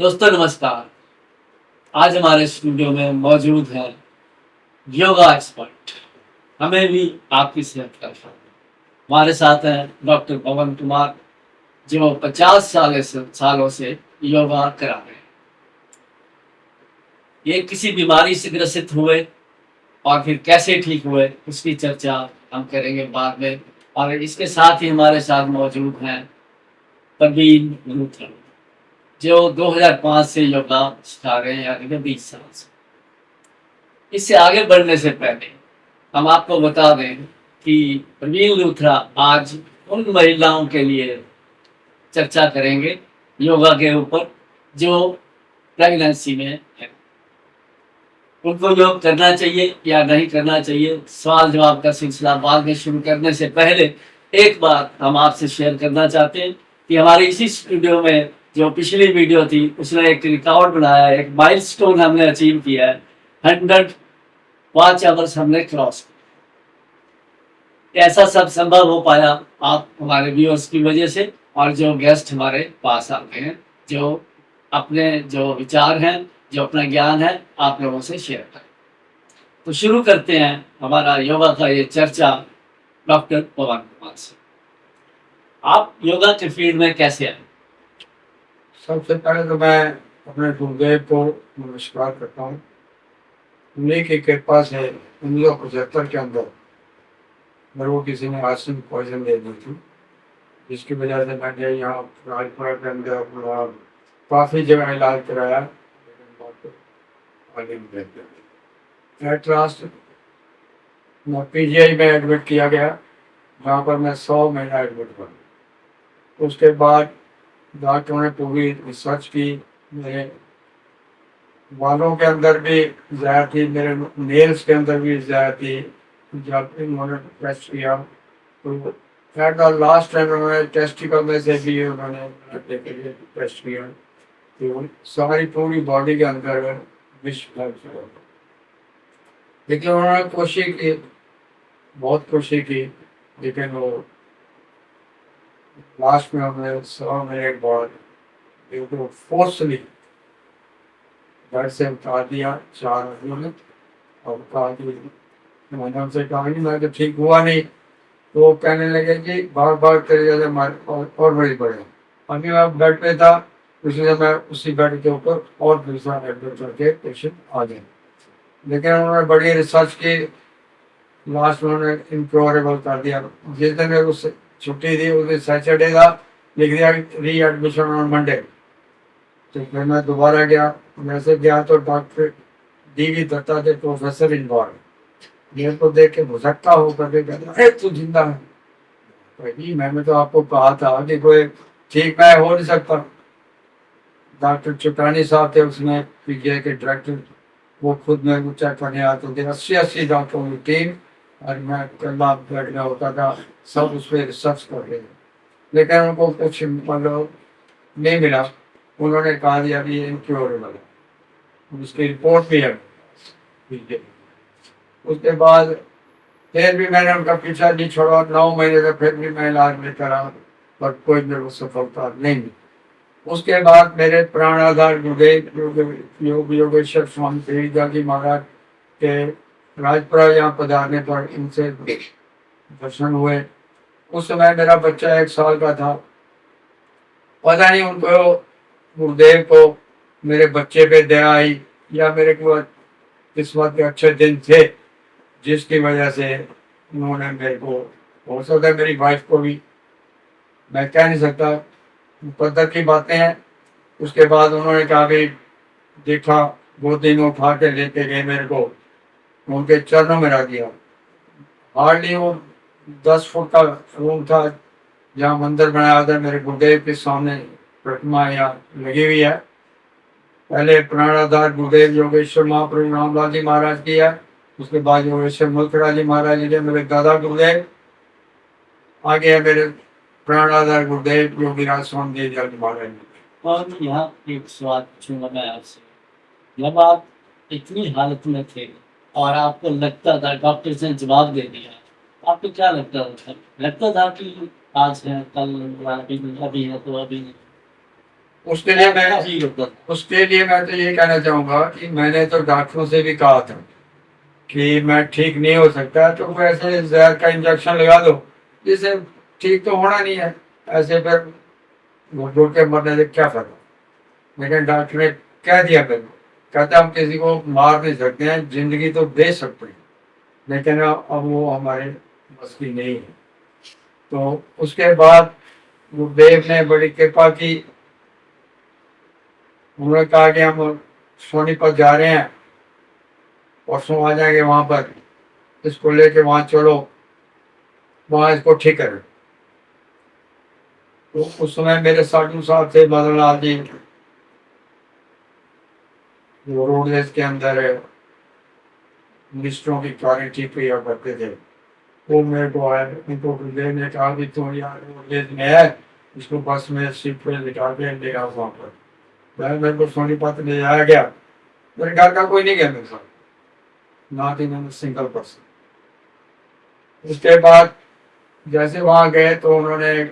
दोस्तों नमस्कार। आज हमारे स्टूडियो में मौजूद है योगा एक्सपर्ट। हमें भी आपकी सेहत का ख्याल रखना। हमारे साथ हैं डॉक्टर पवन कुमार, जो 50 सालों से योगा करा रहे हैं। ये किसी बीमारी से ग्रसित हुए और फिर कैसे ठीक हुए उसकी चर्चा हम करेंगे बाद में। और इसके साथ ही हमारे साथ मौजूद हैं प्रवीण लूथरा, जो 2005 से योगा सिखा रहे हैं, यानी कि 20 साल से। इससे आगे बढ़ने से पहले हम आपको बता दें कि प्रवीण लूथरा आज उन महिलाओं के लिए चर्चा करेंगे योगा के ऊपर जो प्रेगनेंसी में है। उनको योग करना चाहिए या नहीं करना चाहिए, सवाल जवाब का सिलसिला बाद में शुरू करने से पहले एक बात हम आपसे शेयर करना चाहते हैं कि हमारे इसी स्टूडियो में जो पिछली वीडियो थी उसने एक रिकॉर्ड बनाया है, एक माइलस्टोन हमने अचीव किया है। 100 वॉच आवर्स हमने क्रॉस। ऐसा सब संभव हो पाया आप हमारे व्यूअर्स की वजह से, और जो गेस्ट हमारे पास आते हैं, जो अपने जो विचार हैं, जो अपना ज्ञान है आप लोगों से शेयर करें। तो शुरू करते हैं हमारा योगा का ये चर्चा डॉक्टर पवन कुमार से। आप योगा के फील्ड में कैसे आए? सबसे पहले तो मैं अपने गुरुदेव को नमस्कार करता हूँ। उन्हीं की कृपा से 1975 के अंदर मेरे को किसी ने आर्सेनिक पॉइजन दे दी थी, जिसकी वजह से मैंने यहाँ राजपुरा के अंदर अपना काफ़ी जगह इलाज कराया, लेकिन बहुत आगे नहीं रह गया। एट लास्ट मैं पीजीआई में एडमिट किया गया, जहाँ पर मैं 100 महीना एडमिट हुआ। उसके बाद डॉक्टरों ने पूरी रिसर्च की। मेरे बालों के अंदर भी जहर थी, मेरे नेल्स के अंदर भी जहर थी। जब इन्होंने टेस्ट किया तो एट द लास्ट टाइम उन्होंने टेस्टिकल में से भी उन्होंने टेस्ट किया तो सारी पूरी बॉडी के अंदर विष फैल चुका। लेकिन उन्होंने कोशिश की, बहुत कोशिश की, लेकिन वो लास्ट में हमने 100 मिनट बाद फोर्सली घर से उतार दिया 4 आदमियों ने, और कहा कि मैंने उनसे कहा कि मैं तो ठीक हुआ नहीं। तो वो कहने लगे कि बार बार तेरे जैसे और बड़ी पड़े। अभी मैं बेड पे था, इसलिए मैं उसी बेड के ऊपर और दूसरा एडमिट करके पेशेंट आ गए। लेकिन उन्होंने बड़ी रिसर्च की, लास्ट में उन्होंने इनक्योरेबल कर दिया। जिस दिन मेरे को छुट्टी थी उस दिन सैटरडे था, लिख दिया री एडमिशन ऑन मंडे। तो फिर मैं दोबारा गया। वैसे गया तो डॉक्टर DV दत्ता थे, प्रोफेसर इंदौर, मेरे को देख के भुसक्का होकर के कहते अरे तू जिंदा है। भाई मैंने तो आपको कहा था कि कोई ठीक मैं हो नहीं सकता। डॉक्टर चुटानी साहब थे उसमें पीजीआई के डायरेक्टर, वो खुद मेरे को चेक करने आते थे। 80 डॉक्टरों की टीम, और मैं कल्ला बेड में होता था, सब उस पर रिसर्च कर रहे थे, लेकिन उनको कुछ मतलब नहीं मिला। उन्होंने कहा दिया कि इनक्योरेबल है, उसकी रिपोर्ट भी है। उसके बाद फिर भी मैंने उनका पीछा नहीं छोड़ा, 9 महीने से फिर भी मैं इलाज में करा, पर कोई मेरे को सफलता नहीं मिली। उसके बाद मेरे प्राणाधार गुरुदेव योगेश्वर स्वामी तेजा जी महाराज के राजपुरा यहाँ पधारने पर इनसे दर्शन हुए। उस समय मेरा बच्चा 1 साल का था। पता नहीं उनको, गुरुदेव को मेरे बच्चे पे दया आई, या मेरे को किस्मत के अच्छे दिन थे जिसकी वजह से उन्होंने मेरे को, हो सकता है मेरी वाइफ को भी, मैं कह नहीं सकता, मुकद्दर की बातें हैं। उसके बाद उन्होंने कहा कि देखा, 2 दिन उठा के लेके गए मेरे को, उनके चरणों में रख दिया। हार्डली वो 10 फुट का रूम था, जहाँ मंदिर बनाया था मेरे गुरुदेव के सामने प्रतिमा यहाँ लगी हुई है। पहले प्राणाधार गुरुदेव योगेश्वर महाप्रभु रामलाल जी महाराज की है, उसके बाद योगेश्वर मुल्करा जी महाराज जी मेरे दादा गुरुदेव, आगे है मेरे प्राणाधार गुरुदेव योगीराज स्वामी जी महाराज जी। और यहाँ एक सवाल पूछूंगा मैं आपसे। जब आप इतनी हालत में थे और आपको लगता था, डॉक्टर ने जवाब दे दिया, आपको क्या लगता था? लगता था कि आज है कल, अभी है तो अभी नहीं। उसके लिए मैं फील होता था। उसके लिए मैं तो ये कहना चाहूंगा कि मैंने तो डॉक्टरों से भी कहा था कि मैं ठीक नहीं हो सकता, तो कोई ऐसे जहर का इंजेक्शन लगा दो जिससे ठीक तो होना नहीं है, ऐसे फिर घुट घुट के मरने से क्या फायदा। लेकिन डॉक्टर ने कह दिया मेरे को, कहता हम किसी को मार नहीं सकते हैं, जिंदगी तो दे सकते हैं, लेकिन अब वो हमारे बस की नहीं है। तो उसके बाद गुरुदेव ने बड़ी कृपा की, उन्होंने कहा कि हम सोनीपत जा रहे हैं, परसों आ जाएंगे वहां पर, इसको लेके वहां चलो, वहां इसको ठीक करें। तो उस समय मेरे साधु साहब थे मदन लाल जी, वो रोडवेज के अंदर मिनिस्टरों की कारें ठीक किया करते थे। वो मेरे को आए, उनको गुरुदेव ने कहा कि तुम यार रोडवेज में है, इसको बस में सीट पे लिटा के ले आओ वहां पर। मेरे को सोनीपत ले जाया गया, मेरे घर का कोई नहीं गया मेरे साथ, नॉट इवन सिंगल पर्सन। उसके बाद जैसे वहां गए तो उन्होंने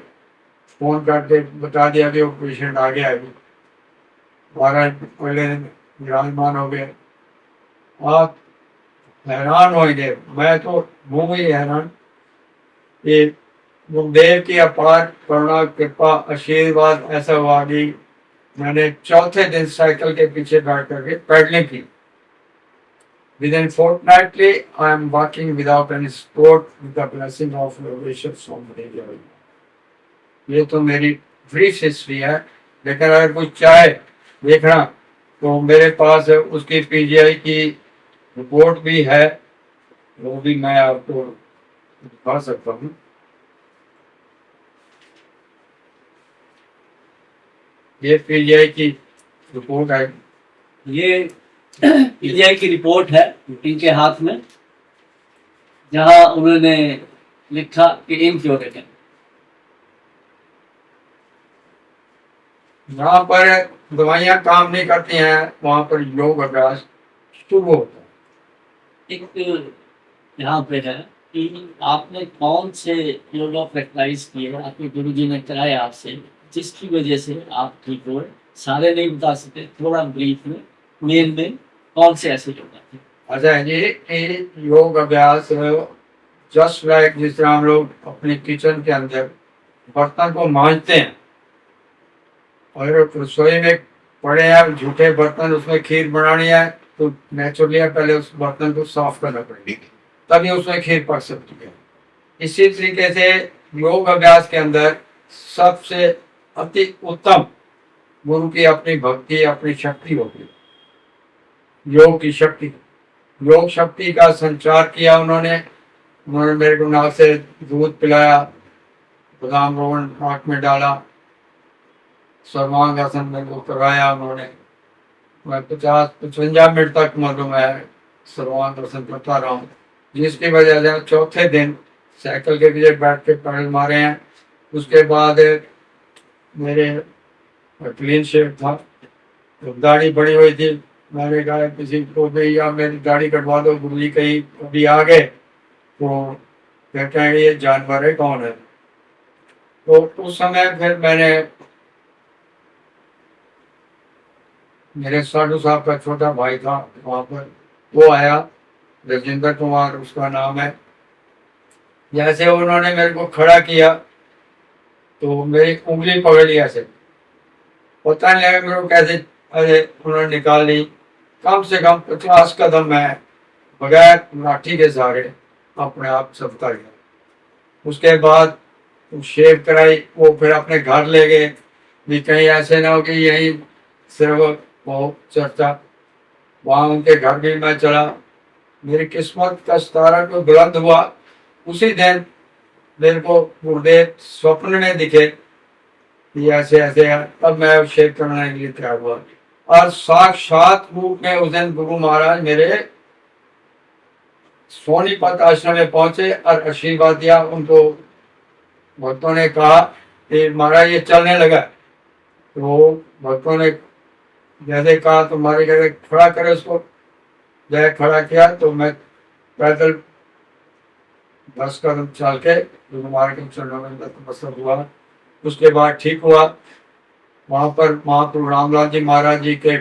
फोन करके बता दिया कि वो पेशेंट आ गया है। महाराज पहले विराजमान हो गए। आप हैरान होंगे, मैं तो हूँ ही हैरान कि गुरुदेव की अपार करुणा कृपा आशीर्वाद ऐसा हुआ कि मैंने चौथे दिन साइकिल के पीछे बैठ करके पैडलिंग की। Within fortnightly, I am walking without any support with the blessing of revelation from the Lord. ये तो मेरी ब्रीफ हिस्ट्री है, लेकिन अगर कोई चाहे देखना तो मेरे पास उसकी पीजीआई की रिपोर्ट भी है, वो भी मैं आपको दिखा सकता हूँ। ये पीजीआई की रिपोर्ट है। ये पीजीआई की रिपोर्ट है इनके हाथ में, जहां उन्होंने लिखा कि इनक्योरेबल। जहाँ पर दवाइयाँ काम नहीं करती हैं वहां पर योग अभ्यास शुरू होता है। एक यहाँ पे है कि आपने कौन से योगा प्रैक्टिस किए, आपके गुरु जी ने कराया आपसे, जिसकी वजह से आप ठीक हुए। सारे नहीं बता सकते, थोड़ा ब्रीफ में मेन में कौन से ऐसे योगा थे। अच्छा ये योग अभ्यास जस्ट लाइक जिस तरह हम लोग अपने किचन के अंदर बर्तन को मांजते हैं, और रसोई में पड़े हैं झूठे बर्तन, उसमें खीर बनानी है तो नेचुरली पहले उस बर्तन को साफ करना पड़ेगा, तभी उसमें खीर पक सकती है। इसी तरीके से योग अभ्यास के अंदर सबसे अति उत्तम गुरु की अपनी भक्ति, अपनी शक्ति होती है। योग की शक्ति, योग शक्ति का संचार किया उन्होंने। उन्होंने मेरे को नाक से दूध पिलाया, बादाम रोगन नाक में डाला, सर्वांगासन मेरे को करवाया उन्होंने। मैं 50-55 मिनट तक मैं सर्वांगासन करता रहा हूँ, जिसकी वजह से चौथे दिन साइकिल के पीछे बैठ के पैडल मारे हैं। उसके बाद मेरे क्लीन शेव था, तो दाढ़ी बड़ी हुई थी, मैंने कहा किसी को भी या मेरी दाढ़ी कटवा दो, गुरु जी कहीं कभी आ गए तो फिर कहेंगे ये जानवर है कौन है। तो उस समय फिर मैंने मेरे साधु साहब का छोटा भाई था वहां पर, वो आया, राजेंद्र कुमार उसका नाम है। जैसे उन्होंने मेरे को खड़ा किया तो मेरी उंगली पकड़ लिया ऐसे, पता नहीं लगा मेरे को कैसे, अरे उन्होंने निकाल ली। कम से कम 50 कदम मैं बगैर लाठी के सहारे अपने आप चलता गया। उसके बाद शेव कराई, वो फिर अपने घर ले गए भी कहीं ऐसे ना हो कि यही सिर्फ वो चर्चा। वहां उनके घर भी मैं चला, मेरी किस्मत का सितारा को बुलंद हुआ। उसी दिन मेरे को गुरुदेव स्वप्न में दिखे कि ऐसे ऐसे है, तब मैं शेयर करने के लिए तैयार हुआ। और साक्षात रूप में उस दिन गुरु महाराज मेरे सोनीपत आश्रम में पहुंचे और आशीर्वाद दिया। उनको भक्तों ने कहा कि महाराज ये चलने लगा, तो भक्तों ने जैसे कहा तो महाराज कहते खड़ा करे उसको, जैसे खड़ा किया तो मैं पैदल 10 कदम चल के गुरु महाराज के चरणों में नतमस्तक हुआ। उसके बाद ठीक हुआ। वहां पर महाप्रभु रामलाल जी महाराज जी के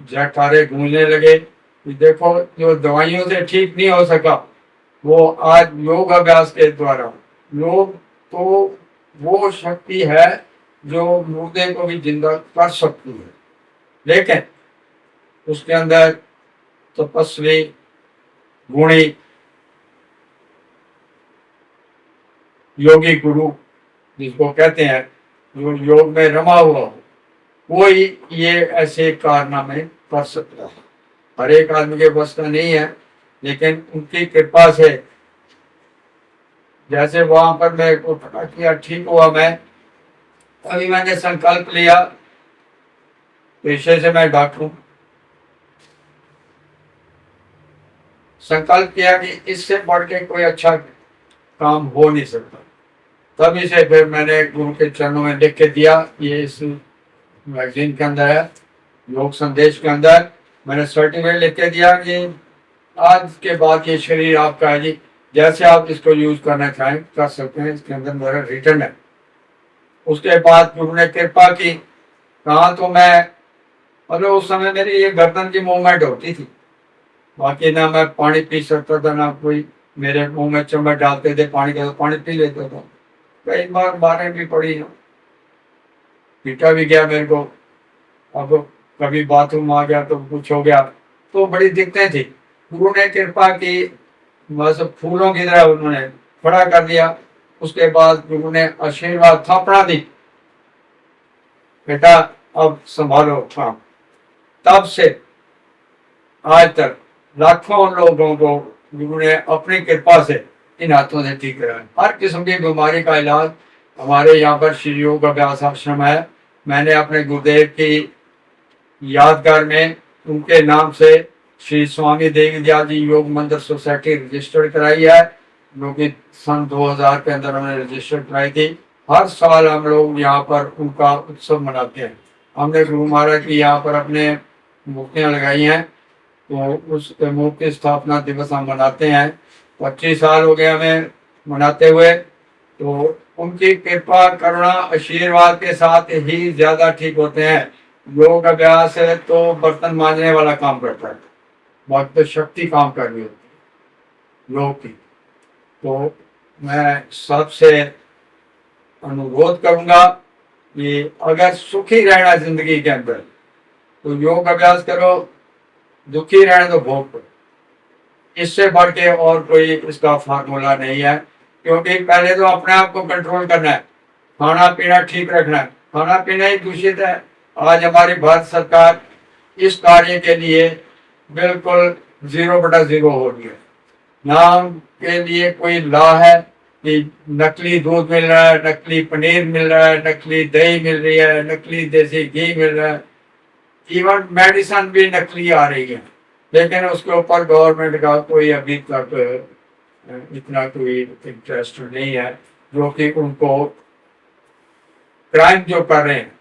जयकारे गूंजने लगे कि देखो जो दवाइयों से ठीक नहीं हो सका वो आज योग अभ्यास के द्वारा, योग तो वो शक्ति है जो मुर्दे को भी जिंदा कर सकती है, लेकिन उसके अंदर तपस्वी गुणी योगी गुरु जिसको कहते हैं, जो योग में रमा हुआ हो, वो ही ये ऐसे कारनामे कर सकता है। हर एक आदमी के बस का नहीं है, लेकिन उनकी कृपा से जैसे वहां पर मैं को पता किया ठीक हुआ, मैं अभी मैंने संकल्प लिया, पेशे से मैं डॉक्टर हूं, संकल्प किया कि इससे बढ़ के कोई अच्छा काम हो नहीं सकता। तभी से फिर मैंने गुरु के चरणों में लिख के दिया, ये इस मैगजीन के अंदर है, योग संदेश के अंदर मैंने सर्टिफिकेट लिख के दिया कि आज के बाद ये शरीर आपका है जी, जैसे आप इसको यूज करना चाहें कर सकते हैं, इसके अंदर मेरा रिटर्न है। उसके बाद गुरु ने कृपा की, कहा तो मैं मतलब उस समय मेरी ये गर्दन की मूवमेंट होती थी, बाकी ना मैं पानी पी सकता था, ना कोई मेरे मुंह में चम्मच डालते थे पानी का, तो पानी पी लेता था। कई बार मारें भी पड़ी है, पीटा भी गया मेरे को, अब कभी बाथरूम आ गया तो कुछ हो गया, तो बड़ी दिक्कतें थी। गुरु ने कृपा की, बस फूलों की तरह उन्होंने खड़ा कर दिया। उसके बाद गुरु ने आशीर्वाद थापना दी, बेटा अब संभालो काम। तब से आज तक लाखों लोगों को गुरु ने अपनी कृपा से इन हाथों से ठीक कराया। हर किस्म की बीमारी का इलाज हमारे यहाँ पर श्री योग अभ्यास आश्रम है। मैंने अपने गुरुदेव की यादगार में उनके नाम से श्री स्वामी देवीदयाल जी योग मंदिर सोसाइटी रजिस्टर्ड कराई है, जो कि सन 2000 के अंदर हमने रजिस्टर कराई थी। हर साल हम लोग यहाँ पर उनका उत्सव मनाते हैं। हमने गुरु महाराज की यहाँ पर अपने मूर्तियाँ लगाई हैं, तो उस मूर्ति स्थापना दिवस हम मनाते हैं। 25 साल हो गए हमें मनाते हुए, तो उनकी कृपा करुणा आशीर्वाद के साथ ही ज्यादा ठीक होते हैं। योग अभ्यास है तो बर्तन मांजने वाला काम करता है, बाकी तो शक्ति काम कर रही होती है योग की। तो मैं सबसे अनुरोध करूंगा कि अगर सुखी रहना जिंदगी के अंदर तो योग अभ्यास करो, दुखी रहने तो भोग करो। इससे बढ़ के और कोई इसका फार्मूला नहीं है, क्योंकि पहले तो अपने आप को कंट्रोल करना है, खाना पीना ठीक रखना है। खाना पीना ही दूषित है। आज हमारी भारत सरकार इस कार्य के लिए बिल्कुल 0/0 हो रही है। नाम के लिए कोई लॉ है कि नकली दूध मिल रहा है, नकली पनीर मिल रहा है, नकली दही मिल रही है, नकली देसी घी मिल रहा है, इवन मेडिसिन भी नकली आ रही है, लेकिन उसके ऊपर गवर्नमेंट का कोई अभी तक इतना कोई इंटरेस्ट नहीं है, जो कि उनको क्राइम जो कर रहे हैं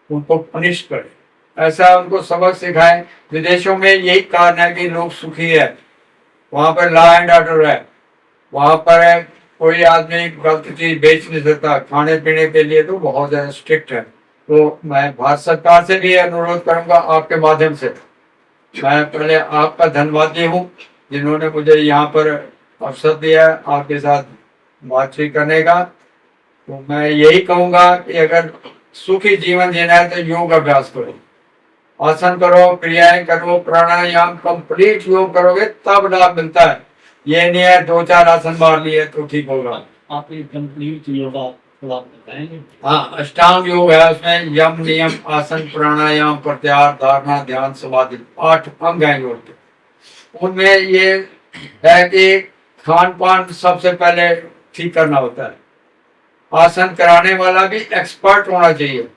उनको पनिश करे, ऐसा उनको सबक सिखाएं। विदेशों में यही कारण है कि लोग सुखी है, वहां पर लॉ एंड ऑर्डर है, वहां पर कोई आदमी गलत चीज बेच नहीं सकता। खाने पीने के लिए तो बहुत ज्यादा स्ट्रिक्ट है। तो मैं भारत सरकार से भी अनुरोध करूंगा आपके माध्यम से, मैं पहले आपका धन्यवादी हूँ जिन्होंने मुझे यहाँ पर अवसर दिया आपके साथ बातचीत करने का। तो मैं यही कहूंगा कि अगर सुखी जीवन जीना है तो योग अभ्यास करो, आसन करो, क्रियाएं करो, प्राणायाम कंप्लीट योग करोगे तब लाभ मिलता है। ये नहीं है 2-4 आसन मार लिए तो ठीक होगा। आप ये कंप्लीट योगा थोड़ा बताएंगे? हाँ, अष्टांग योग है, उसमें यम नियम आसन प्राणायाम प्रत्याहार धारणा ध्यान समाधि 8 अंग हैं योग के। उनमें ये है कि खान पान सबसे पहले ठीक करना होता है। आसन कराने वाला भी एक्सपर्ट होना चाहिए,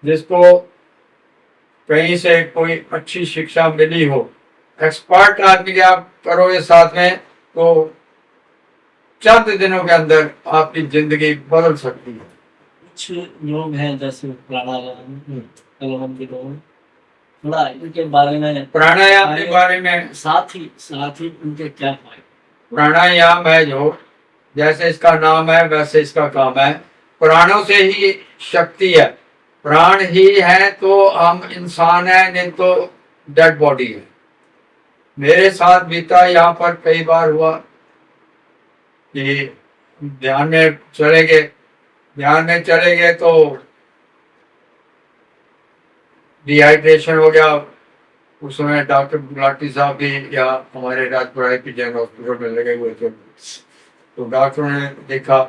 जिसको कहीं से कोई अच्छी शिक्षा मिली हो। एक्सपर्ट आदमी के आप करोगे साथ में तो चंद दिनों के अंदर आपकी जिंदगी बदल सकती है। कुछ योग हैं जैसे प्राणायाम, अनुलोम विलोम, थोड़ा इनके बारे में प्राणायाम के बारे में साथ ही उनके क्या फायदे? प्राणायाम है जो, जैसे इसका नाम है वैसे इसका काम है। प्राणों से ही शक्ति है, प्राण ही है तो हम इंसान है, नहीं तो डेड बॉडी है। मेरे साथ बीता यहाँ पर कई बार हुआ कि ध्यान में चले गए, ध्यान में चले गए तो डिहाइड्रेशन हो गया। उस समय डॉक्टर गुलाटी साहब भी या हमारे राजपुरा की जैन हॉस्पिटल में लगे हुए थे। तो डॉक्टरों ने देखा,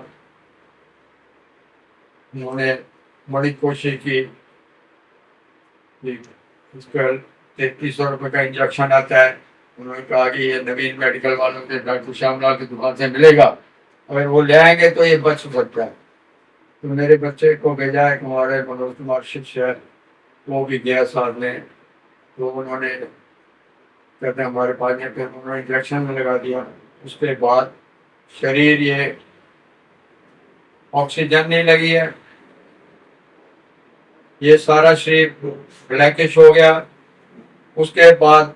उन्होंने बड़ी कोशिश की कि इसका 3300 रुपये का इंजेक्शन आता है। उन्होंने कहा कि ये नवीन मेडिकल वालों के डॉक्टर श्यामलाल की दुकान से मिलेगा, अगर वो ले आएंगे तो ये बच सकता है। तो मेरे बच्चे को भेजा है, हमारे मनोज कुमार शिष्य है, वो भी गया साथ में। तो उन्होंने कहते हैं हमारे पास में, फिर उन्होंने इंजेक्शन में लगा दिया। उसके बाद शरीर ये ऑक्सीजन नहीं लगी है, ये सारा शरीर ब्लैकिश हो गया। उसके बाद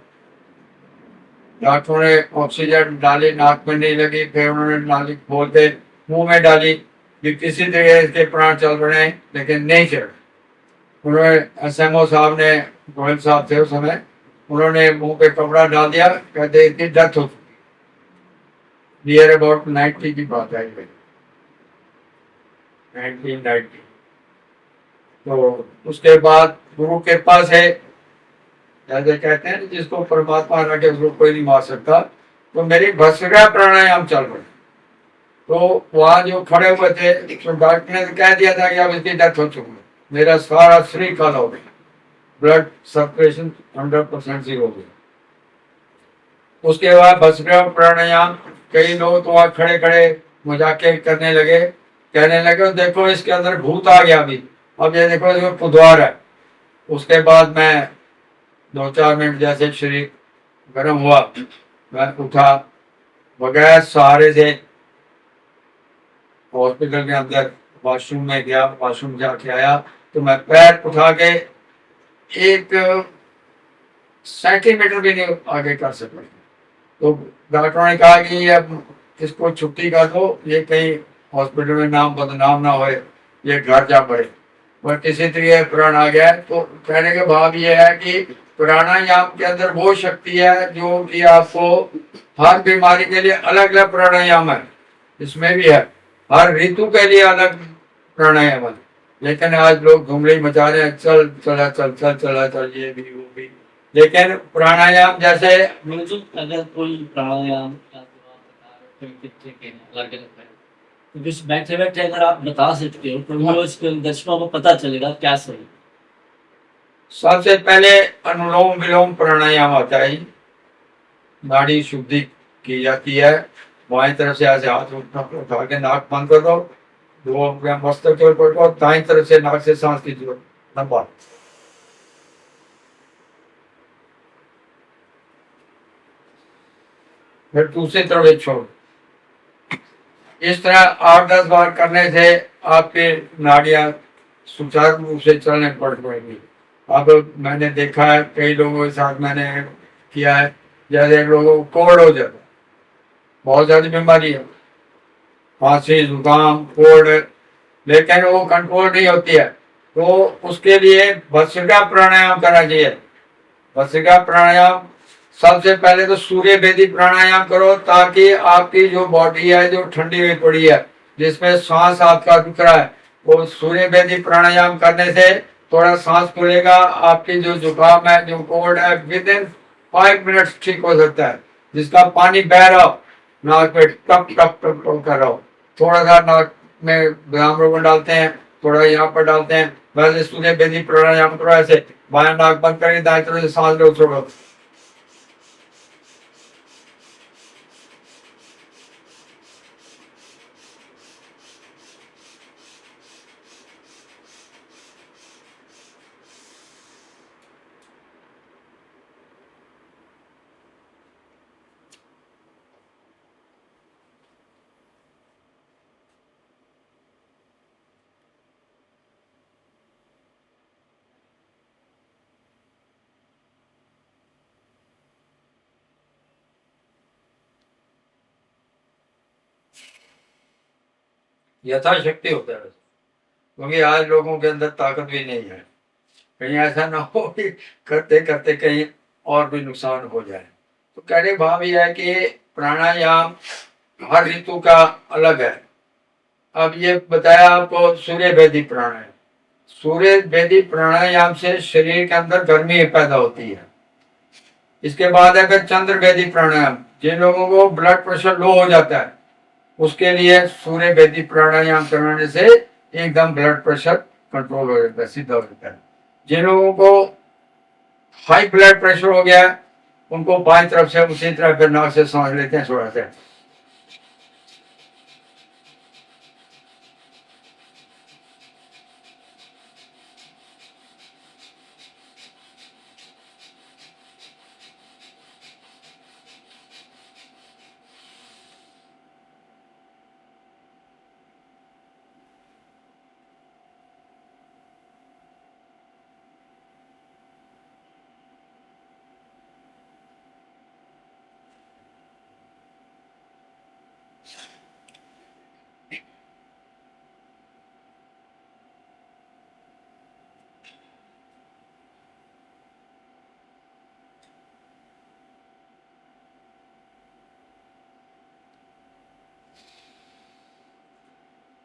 डॉक्टरों ने ऑक्सीजन डाली, नाक में नहीं लगी, फिर उन्होंने नाली खोल के मुंह में डाली कि किसी तरह इसके प्राण चल रहे हैं, लेकिन नहीं चल। उन्होंने एसएमओ साहब ने, गोयल साहब थे उस समय, उन्होंने मुंह पे कपड़ा डाल दिया, कहते इसकी डेथ हो चुकी। नियर अबाउट 90 की बात है, 1990। तो उसके बाद गुरु कृपा से, जैसे कहते हैं जिसको परमात्मा रखे उसको कोई नहीं मार सकता, तो मेरी भस्त्रिका प्राणायाम चल रहे। तो वहां जो खड़े हुए थे, तो डॉक्टर ने कह दिया था कि अब इसकी डेथ हो चुकी है। मेरा सारा शरीर काला हो गया, ब्लड सर्कुलेशन 100% जीरो हो गया। उसके बाद भस्त्रिका प्राणायाम, कई लोग तो वहां खड़े खड़े मजाके करने लगे, कहने लगे देखो इसके अंदर भूत आ गया अभी, अब ये देखो इसमें पुद्वार है। उसके बाद मैं 2-4 मिनट जैसे शरीर गर्म हुआ, मैं उठा, बगैर सहारे से हॉस्पिटल के अंदर वॉशरूम में गया, वॉशरूम जाके आया तो मैं पैर उठा के 1 सेंटीमीटर भी नहीं आगे कर सका। तो डॉक्टरों ने कहा कि अब इसको छुट्टी कर दो, ये कहीं हॉस्पिटल में नाम बदनाम ना होए, ये घर जा पड़े। पर किसी तरह प्राण आ गया। तो कहने का भाव ये है कि प्राणायाम के अंदर वो शक्ति है जो कि आपको हर बीमारी के लिए अलग अलग प्राणायाम है, इसमें भी है, हर ऋतु के लिए अलग प्राणायाम है। लेकिन आज लोग घुमड़ी मचा रहे हैं, चल चला चल चल चला चल, ये भी वो भी। लेकिन प्राणायाम जैसे म्यूजिक, अगर कोई प्राणायाम या तो आप बता रहे हो कोई तरीके के अलग अलग है, तो कुछ बैठे बैठे अगर आप बता सकते हो तो व्यूअर्स को, दर्शकों को पता चलेगा क्या सही। सबसे पहले अनुलोम विलोम प्राणायाम आता है, नाड़ी शुद्धि की जाती है। बाएं तरफ से ऐसे हाथ उठा के नाक बंद कर दो, दो मस्तक के ऊपर को, दाएं तरफ से नाक से सांस कीजिए लंबा, फिर दूसरी तरफ एक छोड़। इस तरह 8-10 बार करने से आपके नाड़ियां सुचारू रूप से चलने पड़ पड़ेगी। अब मैंने देखा है कई लोगों के साथ मैंने किया है, जैसे लोगों को कोल्ड हो जाता है, बहुत ज्यादा बीमारी है, खांसी जुकाम कोल्ड, लेकिन वो कंट्रोल नहीं होती है, तो उसके लिए भस्त्रिका प्राणायाम करना चाहिए। भस्त्रिका प्राणायाम सबसे पहले तो सूर्य भेदी प्राणायाम करो, ताकि आपकी जो बॉडी है जो ठंडी हुई पड़ी है, जिसमें सांस आपका रुक रहा है, वो सूर्य भेदी प्राणायाम करने से थोड़ा सांस खुलेगा। आपकी जो जुकाम है, जो कोल्ड है, विद इन 5 मिनट्स ठीक हो सकता है। जिसका पानी बह रहा हो, नाक में टप टप टप टप कर रहा हो, थोड़ा सा नाक में बादाम रोगन डालते हैं, थोड़ा यहाँ पर डालते हैं, वैसे सूर्य भेदी प्राणायाम करो। ऐसे बाएं नाक बंद करके दाएं तरफ से सांस लो, छोड़ो। यथाशक्ति होता है। क्योंकि आज लोगों के अंदर ताकत भी नहीं है। कहीं ऐसा ना हो कि करते करते कहीं और भी नुकसान हो जाए। तो कहने का भाव यह है कि प्राणायाम हर ऋतु का अलग है। अब ये बताया आपको सूर्य भेदी प्राणायाम। सूर्य भेदी प्राणायाम से शरीर के अंदर गर्मी पैदा होती है। इसके बाद अगर चंद्र भेदी प्राणायाम, जिन लोगों को ब्लड प्रेशर लो हो जाता है उसके लिए सूर्य भेदी प्राणायाम करवाने से एकदम ब्लड प्रेशर कंट्रोल हो जाता है, सीधा हो जाता है। जिन लोगों को हाई ब्लड प्रेशर हो गया है उनको बाएं तरफ से उसी तरह फिर नाक से सांस लेते हैं, छोड़ाते हैं।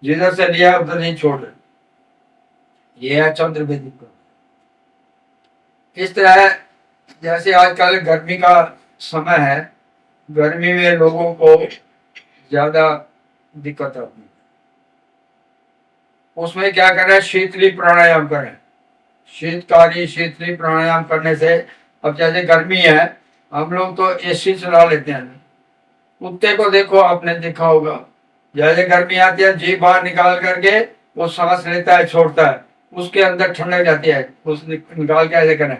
जिधर से लिया उधर नहीं छोड़ रहे। ये है चंद्र भेदी। इस तरह जैसे आजकल गर्मी का समय है, गर्मी में लोगों को ज्यादा दिक्कत आती है, उसमें क्या करें, शीतली प्राणायाम करें। शीतली प्राणायाम करने से, अब जैसे गर्मी है हम लोग तो एसी चला लेते हैं। कुत्ते को देखो, आपने देखा होगा, जैसे गर्मी आती है जीभ बाहर निकाल करके वो सांस लेता है, छोड़ता है, उसके अंदर ठंडक जाती है। उस निकाल के ऐसे करें।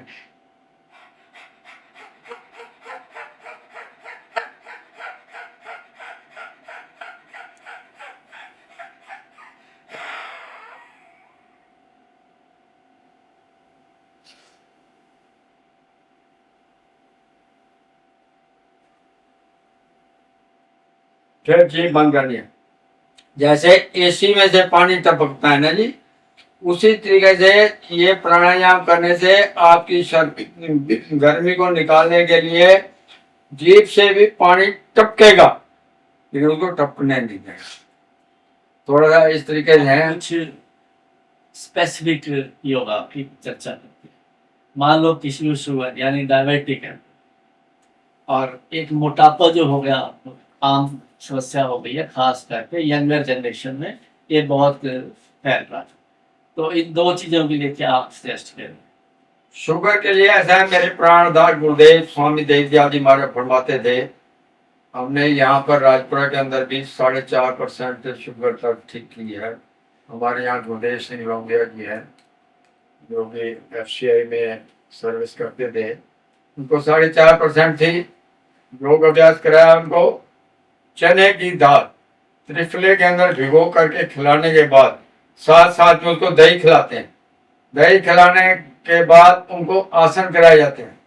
फिर जीभ बंद करनी है। जैसे एसी में से पानी टपकता है ना जी, उसी तरीके से ये प्राणायाम करने से आपकी गर्मी को निकालने के लिए जीभ से भी पानी टपकेगा, लेकिन उसको टपकने नहीं देगा। थोड़ा सा इस तरीके से है। कुछ स्पेसिफिक योगा की चर्चा करते हैं। मान लो किसी को शुगर यानी डायबिटिक है और एक मोटापा जो हो गया, आम समस्या हो गई है, खास करके यंगर जनरेशन में ये बहुत फैल रहा है। तो इन दो चीजों के लिए क्या आप सजेस्ट करें? शुगर के लिए ऐसा है, मेरे प्राणदार गुरुदेव स्वामी देवदयाल जी महाराज फरमाते थे, हमने यहाँ पर राजपुरा के अंदर भी 4.5% शुगर तक ठीक की है। हमारे यहाँ गुरुदेव सिंह लोंगिया जी है जो कि FCI में सर्विस करते थे, उनको 4.5% थी। योग अभ्यास कराया उनको। चने की दाल त्रिफले के अंदर भिगो करके खिलाने के बाद साथ साथ में उसको दही खिलाते हैं। दही खिलाने के बाद उनको आसन कराए जाते हैं।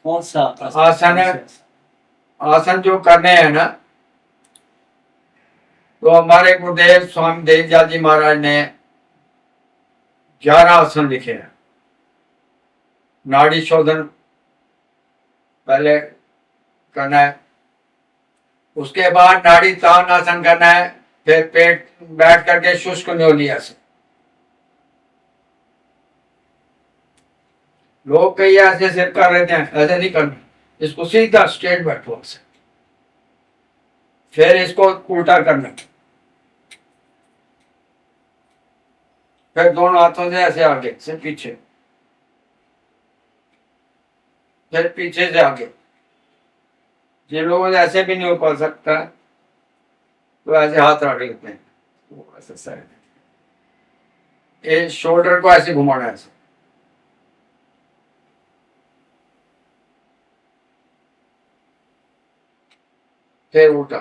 कौन सा आसन है? आसन जो करने हैं ना, तो हमारे गुरुदेव स्वामी देवदयाल जी महाराज ने 11 आसन लिखे हैं। नाड़ी शोधन पहले करना है, उसके बाद नाड़ी तान आसन करना है, फिर पेट बैठ करके शुष्क न्योली आसन। लोग कई ऐसे सिर कर रहे हैं, ऐसे नहीं करना, इसको सीधा स्ट्रेट बैठो से, फिर इसको उल्टा करना, फिर दोनों हाथों से ऐसे आगे से पीछे, फिर पीछे से आगे। जिन लोगों से ऐसे भी नहीं हो पा सकता तो ऐसे हाथ रख लेते हैं, ऐसे साइड, ये शोल्डर को ऐसे घुमाना है, ऐसे फिर उल्टा,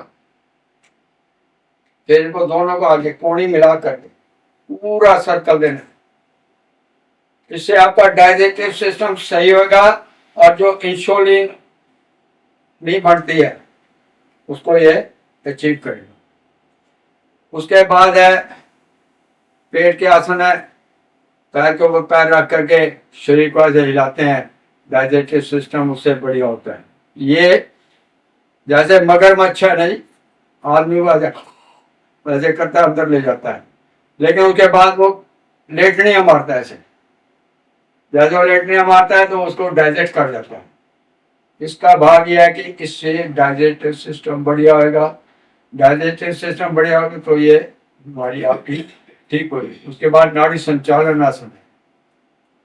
फिर इनको दोनों को आगे कोणी मिला करके पूरा सर्कल देना। इससे आपका डाइजेस्टिव सिस्टम सही होगा और जो इंसुलिन नहीं बढ़ती है उसको ये अचीव करेगा। उसके बाद है पेट के आसन है, पैर के ऊपर पैर रख करके शरीर को ऐसे हिलाते हैं, डाइजेस्टिव सिस्टम उससे बढ़िया होता है। ये जैसे मगरमच्छ है नहीं, आदमी को ऐसे करता है अंदर ले जाता है, लेकिन उसके बाद वो लेटनियां मारता है ऐसे, जैसे वो लेटनियां मारता है तो उसको डाइजेस्ट कर जाता है। इसका भाग यह है कि इससे डाइजेस्टिव सिस्टम बढ़िया होगा, डाइजेस्टिव सिस्टम बढ़िया होगा तो ये बीमारी आपकी ठीक होगी। उसके बाद नाड़ी संचालन आसन है,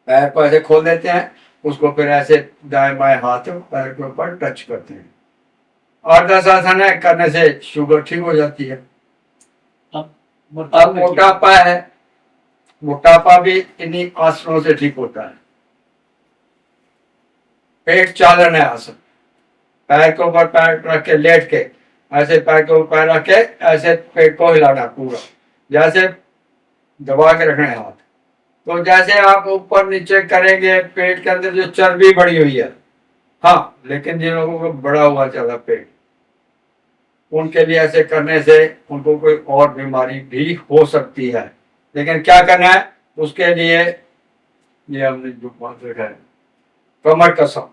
पैर को ऐसे खोल देते हैं, उसको फिर ऐसे दाएं बाएं हाथ पैर के ऊपर टच करते हैं। 8-10 आसन है, करने से शुगर ठीक हो जाती है। अब अब मोटापा है, मोटापा भी इन्हीं आसनों से ठीक होता है। पेट चालन है आसन, पैर के ऊपर पैर रख के लेट के ऐसे पैर के ऊपर पैर रख के ऐसे पेट को हिलाना पूरा, जैसे दबा के रखना है हाथ। तो जैसे आप ऊपर नीचे करेंगे, पेट के अंदर जो चर्बी बढ़ी हुई है, हाँ, लेकिन जिन लोगों को बड़ा हुआ चला पेट, उनके लिए ऐसे करने से उनको कोई और बीमारी भी हो सकती है। लेकिन क्या करना है उसके लिए, ये हमने जो बात रखा है, कमर कसम।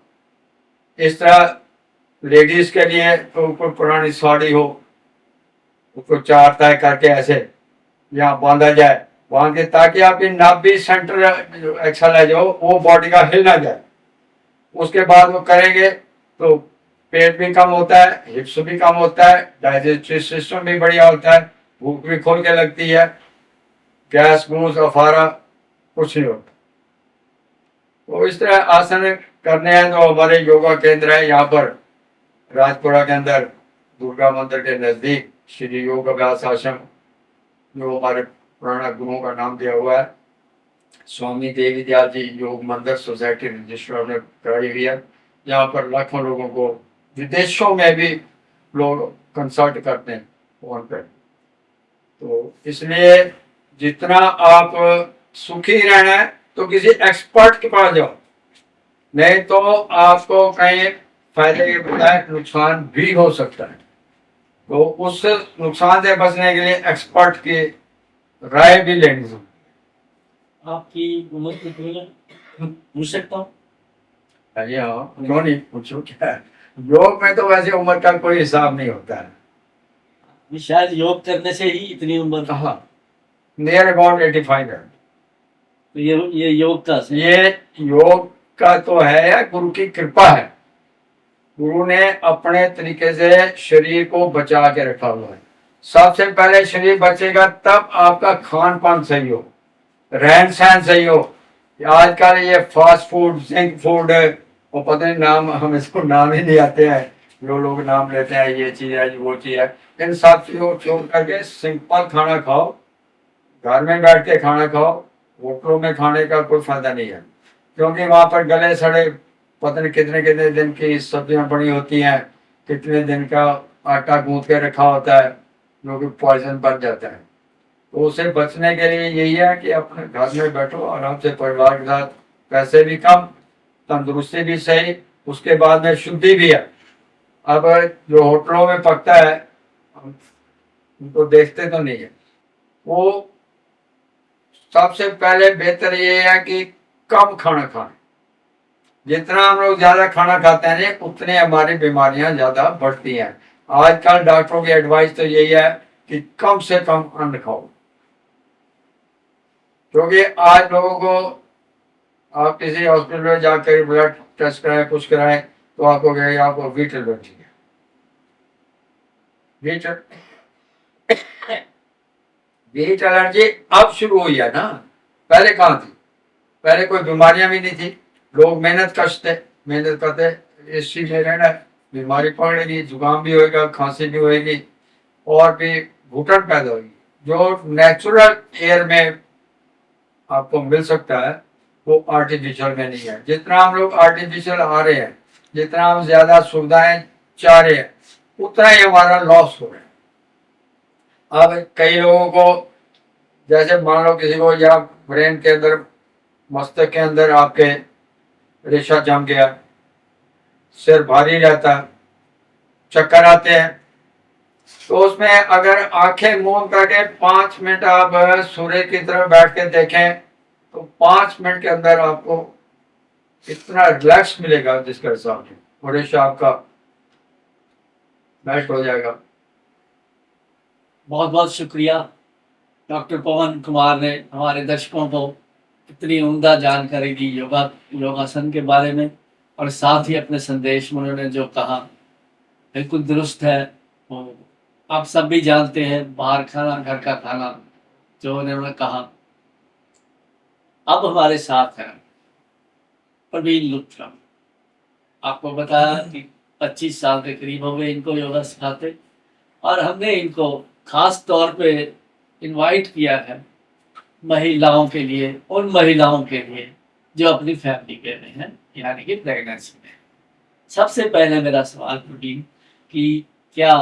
इस तरह लेडीज के लिए तो ऊपर पुरानी साड़ी हो, उसको चार तय करके ऐसे यहाँ बांधा जाए, बांध के, ताकि आपकी नाभि सेंटर एक्सरसाइज हो, वो बॉडी का हिल ना जाए। उसके बाद वो करेंगे तो पेट भी कम होता है, हिप्स भी कम होता है, डाइजेस्टिव सिस्टम भी बढ़िया होता है, भूख भी खोल के लगती है, गैस गूस अफारा कुछ नहीं होता। तो इस तरह आसन करने हैं। तो हमारे योगा केंद्र है यहाँ पर राजपुरा के अंदर, दुर्गा मंदिर के नजदीक, श्री योग अभ्यास आश्रम, जो हमारे पुराना गुरुओं का नाम दिया हुआ है, स्वामी देवी दयाल जी योग मंदिर सोसाइटी रजिस्टर ने कराई हुई है। यहाँ पर लाखों लोगों को, विदेशों में भी लोग कंसल्ट करते हैं फोन पे। तो इसलिए जितना आप सुखी रहना है तो किसी एक्सपर्ट के पास जाओ, नहीं तो आपको कहीं फायदे के बजाय नुकसान भी हो सकता है। तो उस नुकसान से बचने के लिए एक्सपर्ट की राय भी लेनी चाहिए। आपकी उम्र कितनी है, पूछ सकता हूँ? अरे हाँ, क्यों नहीं, पूछो क्या है। योग में तो वैसे उम्र का कोई हिसाब नहीं होता है। ये शायद योग करने से ही इतनी उम्र। हाँ, नियर अबाउट 85 है। तो ये योग का असर। ये योग का तो है या गुरु की कृपा है। गुरु ने अपने तरीके से शरीर को बचा के रखा हुआ है। सबसे पहले शरीर बचेगा तब आपका खान पान सही हो, रहन सहन सही हो। आजकल ये फास्ट फूड, जंक फूड, वो पता नहीं नाम, हमें तो नाम ही नहीं आते हैं, जो लोग नाम लेते हैं ये चीज है वो चीज है। इन सब चीजों को छोड़ करके सिंपल खाना खाओ, घर में बैठ के खाना खाओ। होटलों में खाने का कोई फायदा नहीं है, क्योंकि वहां पर गले सड़े पता नहीं कितने कितने दिन की सब्जियां पड़ी होती हैं, कितने दिन का आटा गूंथ के रखा होता है, जो कि पॉइजन बन जाता है। तो उसे बचने के लिए यही है कि अपने घर में बैठो आराम से परिवार के साथ, पैसे भी कम, तंदुरुस्ती भी सही, उसके बाद में शुद्धि भी है। अब जो होटलों में पकता है उनको देखते तो नहीं है। वो सबसे पहले बेहतर ये है कि कम खाना खाएं। जितना हम लोग ज्यादा खाना खाते हैं उतने हमारी बीमारियां ज्यादा बढ़ती हैं। आजकल डॉक्टरों की एडवाइस तो यही है कि कम से कम अन्न खाओ, क्योंकि आज लोगों को, आप किसी हॉस्पिटल में जाकर ब्लड टेस्ट कराएं, कुछ कराएं, तो आपको कहेगा आपको वीट एलर्जी है। वीट एलर्जी अब शुरू हुई है ना, पहले कहाँ थी? पहले कोई बीमारियां भी नहीं थी, लोग मेहनत करते इस चीज में रहना, बीमारी पकड़ेगी, जुकाम भी होएगा, खांसी भी होएगी, और भी घुटन पैदा होगी। जो नेचुरल एयर में आपको मिल सकता है वो आर्टिफिशियल में नहीं है। जितना हम लोग आर्टिफिशियल आ रहे हैं, जितना हम ज्यादा सुविधाएं चाह रहे हैं, उतना ही हमारा लॉस हो रहा है। अब कई लोगों को, जैसे मान लो किसी को या ब्रेन के अंदर, मस्तिष्क के अंदर आपके रेशा जम गया, सिर भारी रहता, चक्कर आते हैं, तो उसमें अगर आंखें मूंद करके 5 मिनट आप सूर्य की तरफ बैठ के देखें तो 5 मिनट के अंदर आपको इतना रिलैक्स मिलेगा जिसके हिसाब से पूरे शाम का बेस्ट हो जाएगा। बहुत बहुत शुक्रिया डॉक्टर पवन कुमार ने हमारे दर्शकों को इतनी उम्दा जानकारी दी योगासन के बारे में, और साथ ही अपने संदेश में उन्होंने जो कहा बिल्कुल दुरुस्त है। वो आप सब भी जानते हैं, बाहर खाना घर का खाना, जो उन्होंने कहा। अब हमारे साथ हैं प्रवीण लुथरा। आपको बताया कि 25 साल के करीब हो गए इनको योगा सिखाते, और हमने इनको खास तौर पे इनवाइट किया है महिलाओं के लिए, उन महिलाओं के लिए जो अपनी फैमिली में हैं, यानी कि प्रेगनेंसी में। सबसे पहले मेरा सवाल प्रवीण कि क्या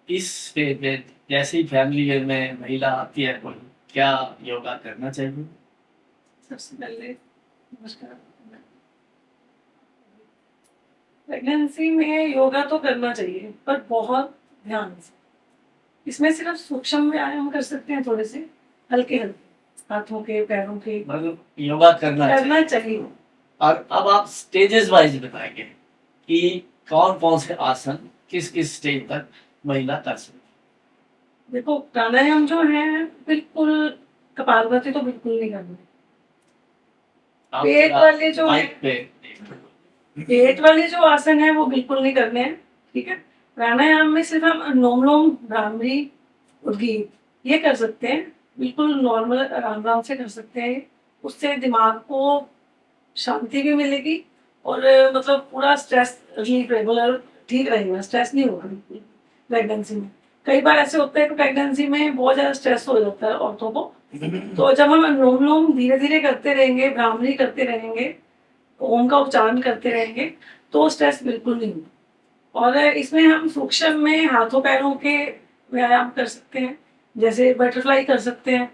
इस स्टेज में जैसे ही फैमिली में महिला आती है कोई, क्या योगा करना चाहिए? सबसे पहले नमस्कार। प्रेगनेंसी में योगा तो करना चाहिए, पर बहुत ध्यान से। इसमें सिर्फ सूक्ष्म व्यायाम कर सकते हैं, थोड़े से हल्के हल्के हाथों के पैरों के, मतलब योगा करना चाहिए। और अब आप स्टेजेस वाइज बताएंगे कि कौन कौन से आसन किस किस स्टेज तक महिला कर सकती है। देखो, प्राणायाम जो है बिल्कुल, कपालभाति तो बिल्कुल नहीं करना। पेट वाले जो है, पेट वाले जो आसन है वो बिल्कुल नहीं करने हैं, ठीक है। प्राणायाम में सिर्फ हम अनुलोम विलोम, भ्रामरी, उद्गीत ये कर सकते हैं, बिल्कुल नॉर्मल आराम आराम से कर सकते हैं। उससे दिमाग को शांति भी मिलेगी और मतलब पूरा स्ट्रेस रिलीफ रेगुलर ठीक रहेगा, स्ट्रेस नहीं होगा बिल्कुल प्रेगनेंसी में। कई बार ऐसे होता है कि प्रेगनेंसी में बहुत ज़्यादा स्ट्रेस हो जाता है औरतों को, तो जब हम अनुलोम विलोम धीरे धीरे करते रहेंगे, भ्रामरी करते रहेंगे, ओम का उच्चारण करते रहेंगे, तो स्ट्रेस बिल्कुल नहीं होगा। और इसमें हम सूक्ष्म में हाथों पैरों के व्यायाम कर सकते हैं, जैसे बटरफ्लाई कर सकते हैं।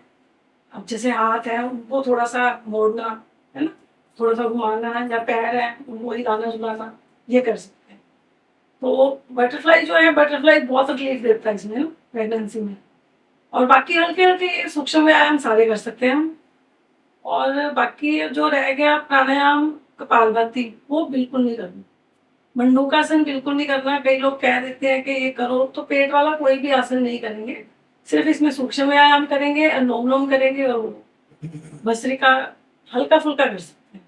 अब जैसे हाथ है उनको थोड़ा सा मोड़ना, है ना, थोड़ा सा घुमाना, या पैर है उनको हिलाना झुलाना, ये कर सकते हैं। तो बटरफ्लाई जो है, बटरफ्लाई बहुत रिलीफ देता है इसमें प्रेगनेंसी में। और बाकी हल्के हल्के सूक्ष्म व्यायाम सारे कर सकते हैं हम। और बाकी जो रह गया प्राणायाम, कपालभाति, वो बिल्कुल नहीं करना। मंडूकासन बिल्कुल नहीं करना। कई लोग कह देते हैं कि ये करो, तो पेट वाला कोई भी आसन नहीं करेंगे, सिर्फ इसमें सूक्ष्म व्यायाम करेंगे, अनुलोम विलोम करेंगे और भस्त्रिका हल्का फुल्का कर सकते हैं।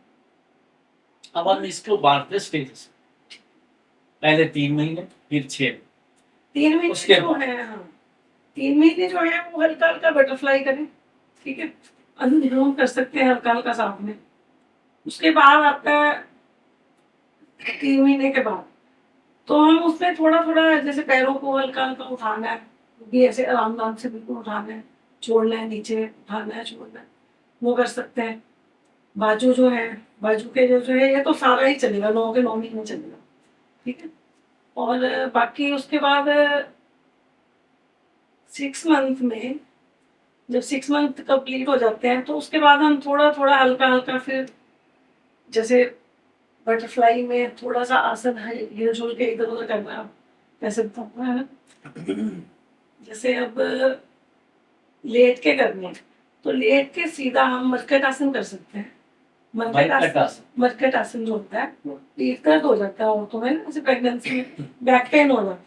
अब हम इसको बांटते स्टेजेस, पहले 3 महीने, फिर 6। 3 महीने उसके जो है, हाँ 3 महीने जो है वो हल्का हल्का बटरफ्लाई करें, ठीक है, अनुलोम विलोम कर सकते हैं हल्का हल्का साथ में। उसके बाद आता है 3 महीने के बाद, तो हम उसमें थोड़ा थोड़ा जैसे पैरों को हल्का हल्का उठाना है, ये ऐसे आराम आराम से बिल्कुल उठाना है, छोड़ना है, नीचे उठाना है, छोड़ना है, वो कर सकते हैं। बाजू जो है, बाजू के जो है ये तो सारा ही चलेगा, 9 के 9 महीने चलेगा, ठीक है। और बाकी उसके बाद 6 मंथ में, जब 6 मंथ कंप्लीट हो जाते हैं, तो उसके बाद हम थोड़ा थोड़ा हल्का हल्का फिर जैसे बटरफ्लाई में थोड़ा सा आसन है, हिलजुल के इधर उधर करना, कैसे बताऊँ है ना, जैसे अब लेट के करने हैं, तो लेट के सीधा हम मरकट आसन कर सकते हैं। मरकट आसन जो होता है, पेट दर्द हो जाता है औरतों में, जैसे प्रेगनेंसी में बैक पेन हो जाता है,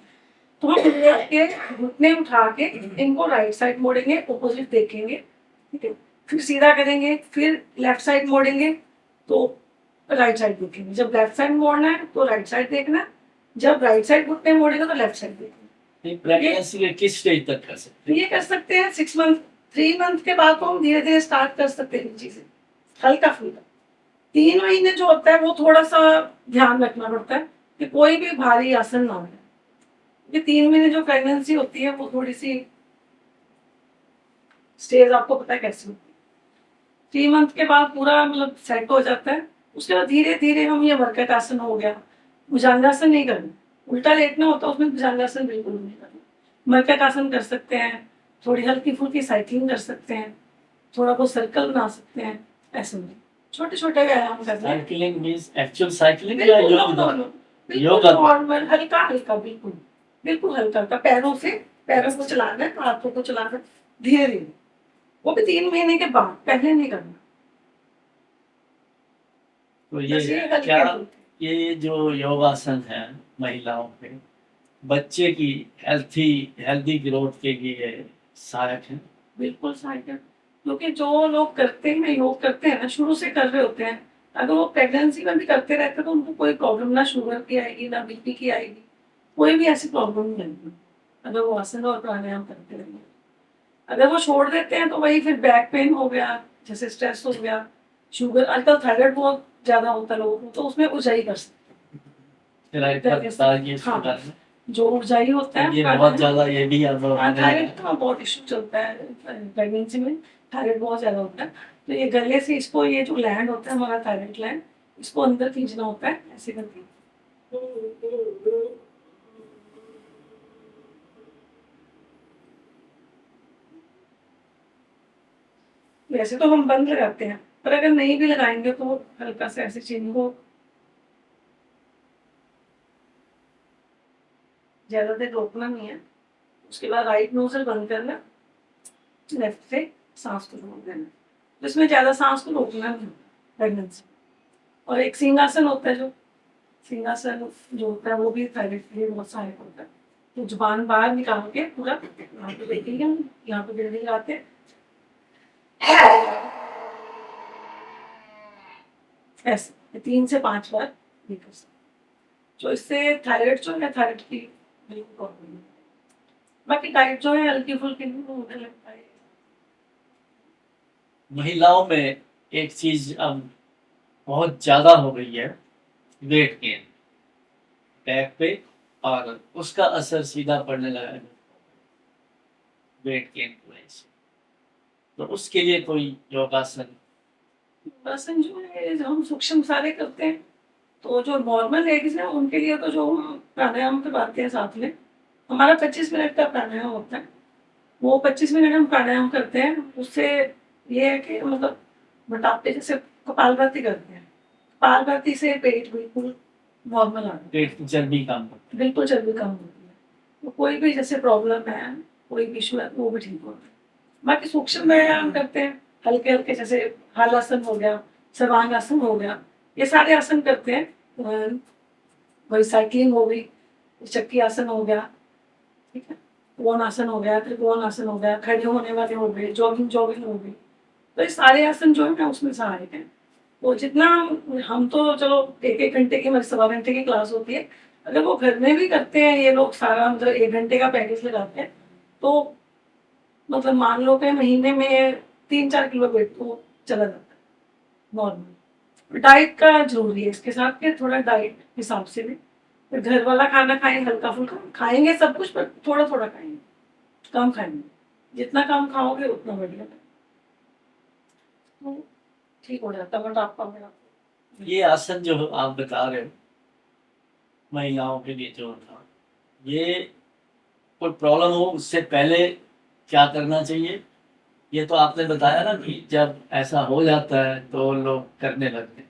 तो हम लेट के घुटने उठा के इनको राइट साइड मोड़ेंगे, अपोजिट देखेंगे, ठीक है, फिर सीधा करेंगे, फिर लेफ्ट साइड मोड़ेंगे तो राइट साइड देखेंगे। जब लेफ्ट साइड मोड़ना है तो राइट साइड देखना, जब राइट साइड घुटने मोड़ेगा तो लेफ्ट साइड देखना। प्रेगनेंसी के किस स्टेज तक कर सकते हैं? ये कर सकते हैं 6 मंथ, 3 मंथ के बाद तो हम धीरे धीरे स्टार्ट कर सकते हैं चीजें, हल्का फुल्का। 3 महीने जो होता है वो थोड़ा सा ध्यान रखना पड़ता है कि कोई भी भारी आसन ना हो। ये 3 महीने जो प्रेगनेंसी होती है वो थोड़ी सी स्टेज आपको पता है कैसी होती है। 3 मंथ के बाद पूरा मतलब सेट हो जाता है। उसके बाद धीरे धीरे हम, ये मरकट आसन हो गया, भुजंगासन नहीं करना, उल्टा लेटना होता है उसमें, भुजंगासन बिल्कुल नहीं करना। मरकट आसन कर सकते हैं, थोड़ी हल्की फुल्की साइकिलिंग कर सकते हैं, थोड़ा बहुत सर्कल बना सकते हैं, ऐसे में छोटे छोटे व्यायाम करना है। साइकिलिंग मींस एक्चुअल साइकिलिंग या योगा? बिल्कुल नॉर्मल, हल्का हल्का, बिल्कुल बिल्कुल हल्का हल्का, पैरों को चलाना है, हाथों को चलाना है, धीरे धीरे। वो भी 3 महीने के बाद, पहले नहीं करना। तो बस ये ये क्या, हल्के फुल्के। ये जो योगासन है महिलाओं पे बच्चे की हेल्थी हेल्दी ग्रोथ के लिए सहायक है? बिल्कुल सहायक है, क्योंकि जो लोग करते हैं योग करते हैं ना, शुरू से कर रहे होते हैं, अगर वो प्रेगनेंसी में भी करते रहते हैं तो उनको कोई प्रॉब्लम ना शुगर की आएगी ना बीपी की आएगी, कोई भी ऐसी प्रॉब्लम नहीं आएगी अगर वो आसन और प्राणायाम करते रहेंगे। अगर वो छोड़ देते हैं तो वही फिर बैक पेन हो गया, जैसे स्ट्रेस हो गया, शुगर, आजकल थायराइड बहुत ज्यादा होता है लोगों को, तो उसमें ऊंचाई कर सकते थायराइड हैं। का बता दीजिए इसके हाँ, बारे में। जो ऊंचाई होता है ये बहुत ज्यादा ये भी अनुभव हाँ, मैंने थायराइड का बहुत इशू चलता है प्रेगनेंसी में, थायराइड बहुत ज्यादा होता है। तो ये गले से इसको, ये जो लैंड होता है हमारा थायराइड लैंड, इसको अंदर खींचना होता है ऐसे करके। वैसे तो हम बंद लगाते हैं, पर अगर नहीं भी लगाएंगे तो हल्का सा ऐसे चीनी को ज्यादा देर रोकना नहीं है। उसके बाद राइट नोजल बंद करना, लेफ्ट से सांस को रोक देना, जिसमें ज्यादा सांस को रोकना नहीं प्रेगनेंसी। और एक सिंहासन होता है, जो सिंहासन जो होता है वो भी थायराइड के लिए बहुत सहायक होता है। तो जुबान बाहर निकाल के पूरा, यहाँ पे देखिए हम यहाँ पे बिल्डिंग आते हैं ऐसे 3 से 5 बार ये कर सकते हैं। जो इससे थायराइड जो है, थायराइड की बिल्कुल प्रॉब्लम है। बाकी डाइट जो है हल्की फुल्की होने लगता है। महिलाओं में एक चीज अब बहुत ज्यादा हो गई है, वेट गेन बैक पे, और उसका असर सीधा पड़ने लगा है वेट गेन की वजह से। तो उसके लिए कोई योगासन? आसन जो है, जो हम सूक्ष्म सारे करते हैं, तो जो नॉर्मल लेडीज है उनके लिए तो जो हम प्राणायाम करवाते हैं साथ में, हमारा 25 मिनट का प्राणायाम होता है। वो 25 मिनट हम प्राणायाम करते हैं, उससे ये है कि मतलब मोटापे, जैसे कपालभाति करते हैं, कपालभाति से पेट बिल्कुल नॉर्मल आ जाता है, पेट की चर्बी काम करती बिल्कुल चर्बी कम होती है। तो कोई भी जैसे प्रॉब्लम है, कोई भी इशू है, तो वो भी ठीक होता है। बाकी सूक्ष्म व्यायाम करते हैं हल्के हल्के, जैसे हलासन हो गया, सर्वांग आसन हो गया, ये सारे आसन करते हैं। वही साइकिलिंग हो गई, चक्की आसन हो गया, ठीक है, कोण आसन हो गया, त्रिकोण आसन हो गया, खड़े होने वाले हो गए, जॉगिंग जॉगिंग हो गई। तो ये सारे आसन जो है ना उसमें सहायक है। तो जितना हम तो चलो 1-1 घंटे की, हमारी 1.25 घंटे की क्लास होती है, अगर वो घर में भी करते हैं ये लोग, सारा मतलब 1 घंटे का पैकेज लगाते हैं, तो मतलब मान लो कि महीने में 3-4 किलो वेट तो चला जाता है नॉर्मल। डाइट का जरूरी है इसके साथ के, थोड़ा डाइट हिसाब से भी, फिर घर वाला खाना खाएं, हल्का फुल्का खाएंगे सब कुछ, पर थोड़ा थोड़ा खाएंगे, कम खाएंगे, जितना कम खाओगे उतना बढ़िया। तो ठीक हो जाता है मोटापा मेरा। ये आसन जो आप बता रहे हो महिलाओं के लिए जो था, ये कोई प्रॉब्लम हो उससे पहले क्या करना चाहिए? ये तो आपने बताया ना कि जब ऐसा हो जाता है तो लोग करने लगते हैं।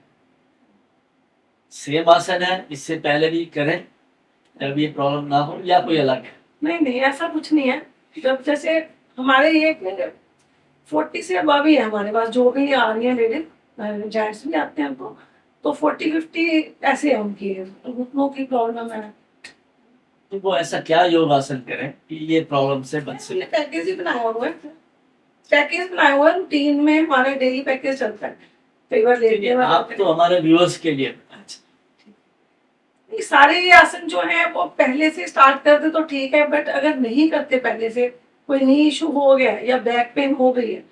सेम आसन है, इससे पहले भी करें जब ये प्रॉब्लम ना हो, या कोई अलग है? नहीं नहीं, ऐसा कुछ नहीं है। जब जैसे हमारे ये 40 से अबव ही है हमारे पास, जो भी आ रही है लेडीज, जेंट्स भी आते हैं तो 40-50 ऐसे है उनकी, घुटनों की प्रॉब्लम है। तो वो ऐसा क्या योग आसन करें कि ये प्रॉब्लम से बच हमने सके? पैकेज ही बनाया हुआ है, पैकेज बनाया हुआ है, रूटीन में हमारे डेली पैकेज चलता है। कई बार लेट चलिए, आप तो हमारे व्यूअर्स के लिए ये सारे ये आसन जो है वो पहले से स्टार्ट कर दे तो ठीक है, बट अगर नहीं करते पहले से, कोई नी इशू हो गया या बैक पेन हो गई है,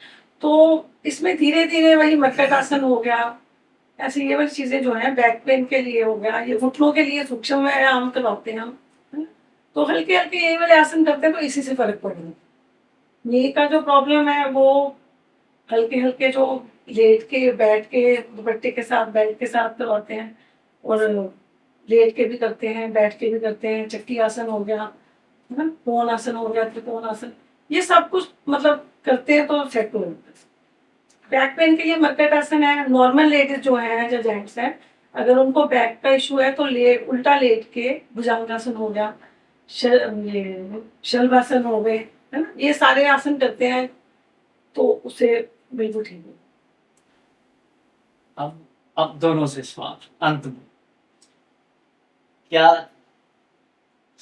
तो इसमें धीरे धीरे वही मटकट आसन हो गया, ऐसे ये वाली चीजें जो है बैक पेन के लिए हो गया, ये घुटनों के लिए सूक्ष्म व्यायाम करवाते हैं हम, है ना? तो हल्के हल्के ये वाले आसन करते हैं तो इसी से फर्क पड़ेगा। नी का जो प्रॉब्लम है वो हल्के हल्के जो लेट के बैठ के दुपट्टे के साथ बेल्ट के साथ करवाते हैं, और लेट के भी करते हैं, बैठ के भी करते हैं, चक्की आसन हो गया, है ना, कोण आसन हो गया, त्रिकोण आसन, ये सब कुछ मतलब करते हैं तो सेट हो जाता है। बैक पेन के लिए मर्कट आसन है। नॉर्मल लेडीज जो है, जो जेंट्स हैं, अगर उनको बैक का इशू है तो उल्टा लेट के भुजंगासन हो गया, ये शलभासन हो गए, है ना, ये सारे आसन करते हैं तो उससे बिल्कुल ठीक है। अब दोनों से सवाल अंत में, क्या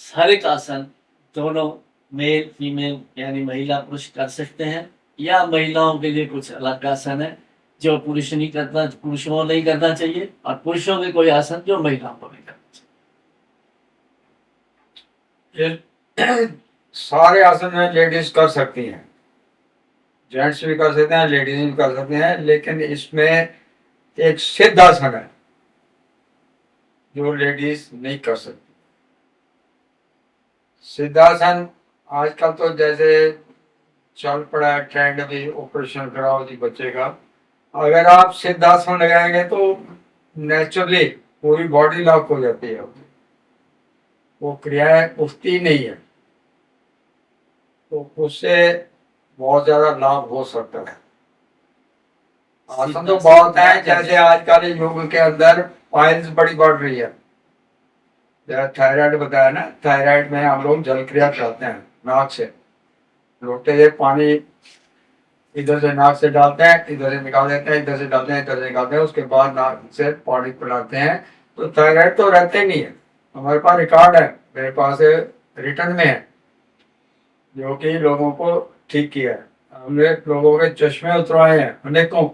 हर एक आसन दोनों मेल फीमेल यानी महिला पुरुष कर सकते हैं, या महिलाओं के लिए कुछ अलग आसन है जो पुरुषों नहीं करना चाहिए, और पुरुषों के कोई आसन जो महिलाओं को नहीं करना चाहिए? ये सारे आसन में लेडीज कर सकती हैं, जेंट्स भी कर सकते हैं, लेडीज भी कर सकते हैं, लेकिन इसमें एक सिद्धासन है जो लेडीज नहीं कर सकती। सिद्धासन आजकल तो जैसे चल पड़ा है ट्रेंड, भी ऑपरेशन कराओ जी बच्चे का, अगर आप सिद्धासन लगाएंगे तो नेचुरली पूरी बॉडी लॉक हो जाती है, वो क्रियाएं उठती नहीं है, तो उससे बहुत ज्यादा लाभ हो सकता है। आसन तो बहुत है, जैसे आजकल युग के अंदर पाइल्स बड़ी बढ़ रही है, जैसे थायराइड बताया ना, थायराइड में हम लोग जल क्रिया करते हैं नाक से, लोटे से पानी इधर से नाक से डालते हैं, इधर से निकाल देते हैं, इधर से डालते हैं, इधर से निकालते हैं, उसके बाद नाक से पानी पिलाते हैं, तो थायराइड तो रहते नहीं है। हमारे पास रिकॉर्ड है, मेरे पास रिटर्न में है, जो कि लोगों को ठीक किया है। हमने लोगों के चश्मे उतरवाए हैं अनेकों,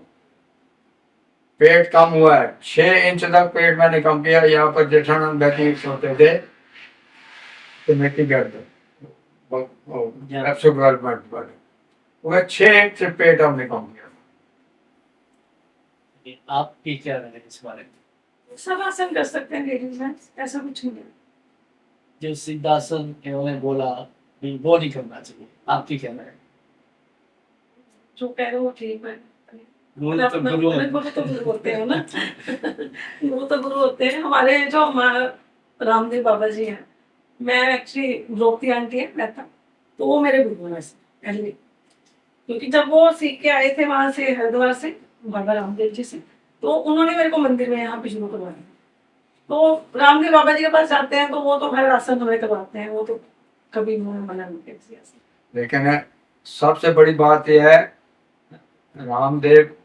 पेट कम हुआ है, 6 इंच तक पेट मैंने कम किया। यहाँ पर जेठानंद बैठी होते थे तो मिट्टी गर्द डेवलपमेंट वाले, वह 6 इंच से पेट हमने कम किया। आपकी क्या राय है इस बारे में? सब आसन कर सकते हैं लेडीज में, ऐसा कुछ नहीं है। जो सिद्धासन इन्होंने बोला भी वो नहीं करना चाहिए, आपकी क्या राय है? जो कह रहे हो ठीक है, गुरु तो गुरु है। गुरु तो गुरु होते हैं ना गुरु तो गुरु होते हैं। हमारे जो रामदेव बाबा जी हैं, मैं एक्चुअली द्रौपदी आंटी है मेहता, तो वो मेरे गुरु हैं वैसे पहले, क्योंकि जब वो सीख के आए थे वहां से हरिद्वार से बाबा रामदेव जी से, तो उन्होंने मेरे को मंदिर में यहाँ पे शुरू करवाया। तो रामदेव बाबा जी के पास जाते हैं तो वो तो हर आसन हमें करवाते हैं, वो तो कभी मना नहीं करते आसन। लेकिन सबसे बड़ी बात यह है, रामदेव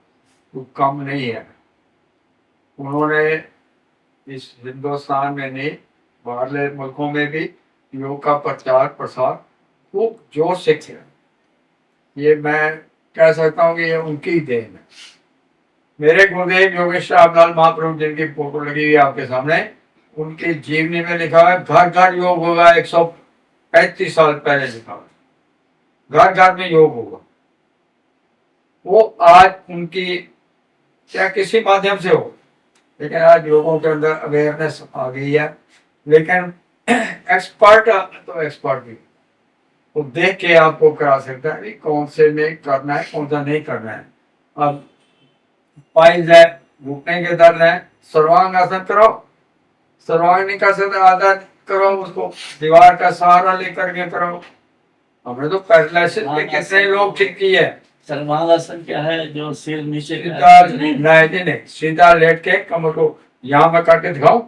कम नहीं है, उन्होंने इस हिंदुस्तान में नहीं बाहरले मुल्कों में भी योग का प्रचार प्रसार खूब जोश से किया। ये मैं कह सकता हूँ कि ये उनकी देन है। मेरे गुरुदेव योगेश्वर रामलाल महाप्रभु जिनकी फोटो लगी हुई है आपके सामने, उनकी जीवनी में लिखा है घर घर योग होगा, 135 साल पहले लिखा है घर घर में योग होगा। वो आज उनकी क्या किसी माध्यम से हो, लेकिन आज लोगों के अंदर अवेयरनेस आ गई है। लेकिन एक्सपर्ट तो एक्सपर्ट भी वो देख के आपको करा सकता है कि कौन से में करना है, कौन सा नहीं करना है। अब पाइल्स है, घुटने के दर्द है, सर्वांग आसन करो, सर्वांग नहीं कर सकते आधा करो, उसको दीवार का सहारा लेकर के करो। हमने तो पैरालिसिस में कितने लोग ठीक किए है। सर्वांगासन क्या है? जो सिर नीचे नहीं, सीधा लेट के कमर को यहाँ में करके दिखाओ।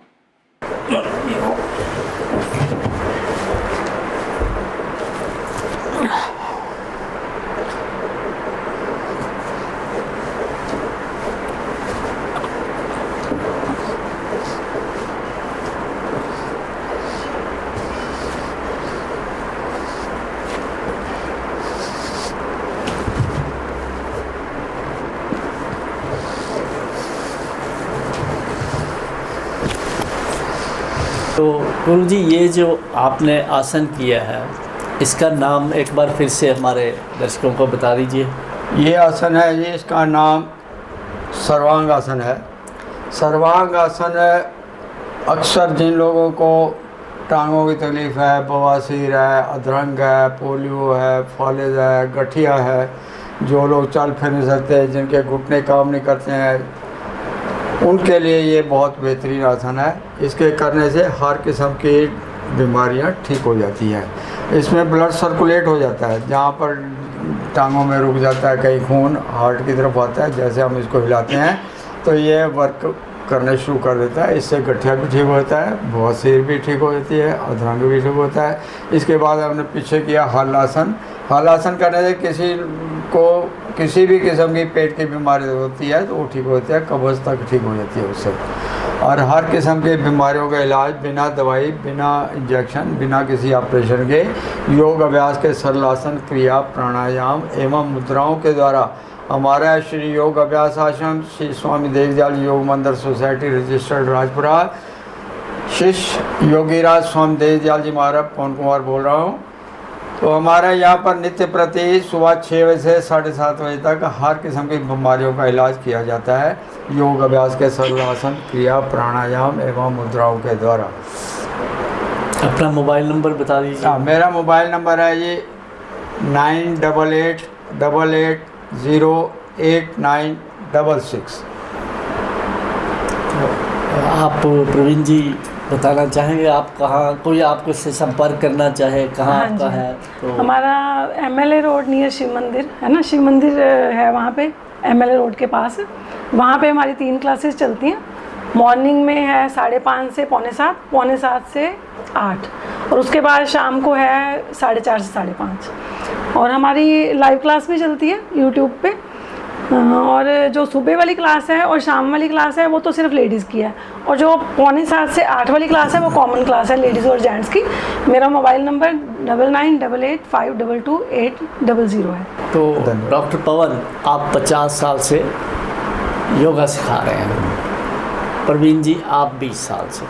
तो गुरु जी, ये जो आपने आसन किया है, इसका नाम एक बार फिर से हमारे दर्शकों को बता दीजिए। ये आसन है, ये इसका नाम सर्वांग आसन है। सर्वांग आसन अक्सर जिन लोगों को टांगों की तकलीफ है, बवासीर है, अधरंग है, पोलियो है, फॉलेज है, गठिया है, जो लोग चल फिर नहीं सकते, जिनके घुटने काम नहीं करते हैं, उनके लिए ये बहुत बेहतरीन आसन है। इसके करने से हर किस्म की बीमारियां ठीक हो जाती हैं। इसमें ब्लड सर्कुलेट हो जाता है, जहाँ पर टांगों में रुक जाता है कहीं खून हार्ट की तरफ आता है, जैसे हम इसको हिलाते हैं तो ये वर्क करने शुरू कर देता है। इससे गठिया भी ठीक होता है, बवासीर भी ठीक हो जाती है, अधरंग भी ठीक होता है। इसके बाद हमने पीछे किया हलासन। हलासन करने से किसी को किसी भी किस्म की पेट की बीमारी होती है तो वो ठीक होती है, कब्ज़ तक ठीक हो जाती है उससे। और हर किस्म के बीमारियों का इलाज बिना दवाई, बिना इंजेक्शन, बिना किसी ऑपरेशन के योग अभ्यास के सरल आसन, क्रिया, प्राणायाम एवं मुद्राओं के द्वारा हमारा श्री योग अभ्यास आश्रम श्री स्वामी देवदयाल योग मंदिर सोसाइटी रजिस्टर्ड राजपुरा, शिष्य योगीराज स्वामी देवदयाल जी महाराज पवन कुमार बोल रहा हूँ। तो हमारा यहाँ पर नित्य प्रति सुबह 6 बजे से 7:30 बजे तक हर किस्म की बीमारियों का इलाज किया जाता है योग अभ्यास के सरल आसन, क्रिया, प्राणायाम एवं मुद्राओं के द्वारा। अपना मोबाइल नंबर बता दीजिए। हाँ, मेरा मोबाइल नंबर है ये 9888880896। आप प्रवीण जी बताना चाहेंगे आप कहाँ, कोई आपको से संपर्क करना चाहे कहाँ हाँ आपका जी। है तो? हमारा MLA रोड नियर शिव मंदिर है ना, शिव मंदिर है वहाँ पे, MLA रोड के पास। वहाँ पे हमारी 3 क्लासेस चलती हैं। मॉर्निंग में है 5:30 से 7:45, 7:45 से 8, और उसके बाद शाम को है 4:30 से 5:30। और हमारी लाइव क्लास भी चलती है यूट्यूब पे। और जो सुबह वाली क्लास है और शाम वाली क्लास है वो तो सिर्फ लेडीज़ की है, और जो 7:45 से 8 वाली क्लास है वो कॉमन क्लास है लेडीज़ और जेंट्स की। मेरा मोबाइल नंबर 9988852280 है। तो डॉक्टर पवन, आप 50 साल से योगा सिखा रहे हैं, प्रवीण जी आप 20 साल से।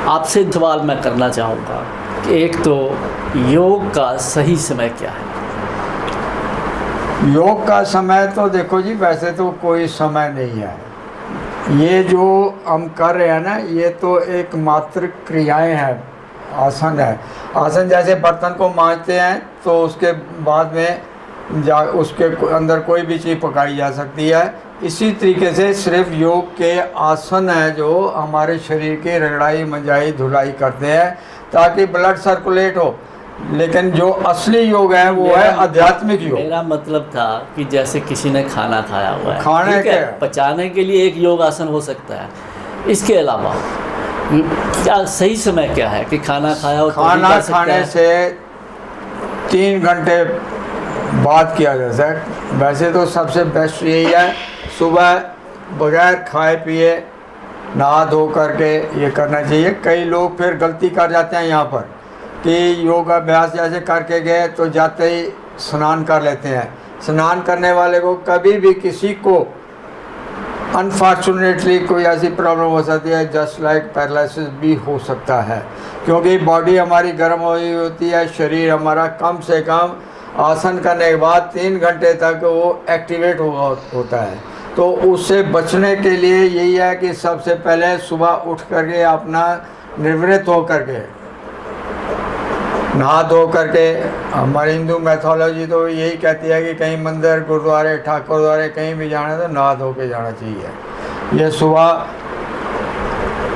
आपसे सवाल मैं करना चाहूँगा कि एक तो योग का सही समय क्या है? योग का समय तो देखो जी, वैसे तो कोई समय नहीं है। ये जो हम कर रहे हैं ना, ये तो एक मात्र क्रियाएं हैं, आसन है। आसन जैसे बर्तन को मांजते हैं तो उसके बाद में उसके अंदर कोई भी चीज़ पकाई जा सकती है। इसी तरीके से सिर्फ योग के आसन है जो हमारे शरीर की रगड़ाई, मंजाई, धुलाई करते हैं ताकि ब्लड सर्कुलेट हो। लेकिन जो असली योग है वो है आध्यात्मिक योग। मेरा मतलब था कि जैसे किसी ने खाना खाया हुआ है, खाने ठीक है, के पचाने के लिए एक योग आसन हो सकता है। इसके अलावा क्या सही समय क्या है कि खाना खाया हो तो भी खाना कर सकता खाने है? से 3 घंटे बाद किया जा सकता है। वैसे तो सबसे बेस्ट यही है सुबह बगैर खाए पिए नहा धो करके ये करना चाहिए। कई लोग फिर गलती कर जाते हैं यहाँ पर कि योग अभ्यास जैसे करके गए तो जाते ही स्नान कर लेते हैं। स्नान करने वाले को कभी भी किसी को अनफॉर्चुनेटली कोई ऐसी प्रॉब्लम हो सकती है जस्ट लाइक पैरालिसिस भी हो सकता है, क्योंकि बॉडी हमारी गर्म हुई होती है, शरीर हमारा कम से कम आसन करने के बाद 3 घंटे तक वो एक्टिवेट होता है। तो उससे बचने के लिए यही है कि सबसे पहले सुबह उठ करके अपना निवृत्त हो करके नहा धो करके, हमारी हिंदू मैथोलॉजी तो यही कहती है कि कहीं मंदिर, गुरुद्वारे, ठाकुर द्वारे कहीं भी जाना है तो नहा धो के जाना चाहिए। ये सुबह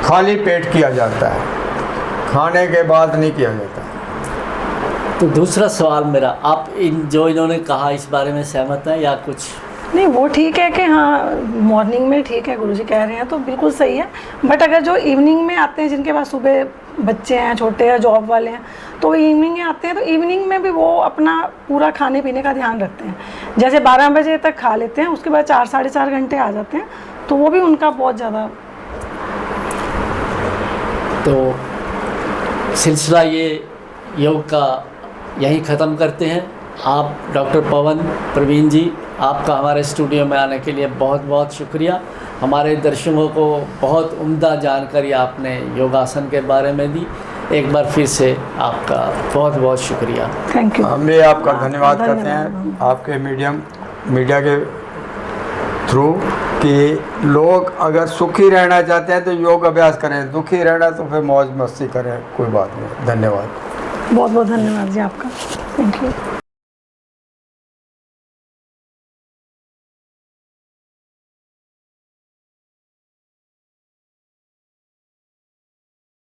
खाली पेट किया जाता है, खाने के बाद नहीं किया जाता। तो दूसरा सवाल मेरा, आप इन्होंने कहा इस बारे में सहमत हैं या कुछ? नहीं, वो ठीक है कि हाँ मॉर्निंग में ठीक है, गुरुजी कह रहे हैं तो बिल्कुल सही है। बट अगर जो इवनिंग में आते हैं, जिनके पास सुबह बच्चे हैं, छोटे हैं, जॉब वाले हैं, तो वो इवनिंग में आते हैं तो इवनिंग में भी वो अपना पूरा खाने पीने का ध्यान रखते हैं। जैसे 12 बजे तक खा लेते हैं, उसके बाद 4 साढ़े 4 घंटे आ जाते हैं, तो वो भी उनका बहुत ज़्यादा। तो सिलसिला ये योग का यहीं ख़त्म करते हैं। आप डॉक्टर पवन, प्रवीण जी, आपका हमारे स्टूडियो में आने के लिए बहुत बहुत शुक्रिया। हमारे दर्शकों को बहुत उम्दा जानकारी आपने योगासन के बारे में दी। एक बार फिर से आपका बहुत बहुत शुक्रिया। Thank you. हम भी आपका धन्यवाद करते हैं आपके मीडिया के थ्रू कि लोग अगर सुखी रहना चाहते हैं तो योग अभ्यास करें, दुखी रहना तो फिर मौज मस्ती करें, कोई बात नहीं। धन्यवाद, बहुत बहुत धन्यवाद जी आपका। Thank you.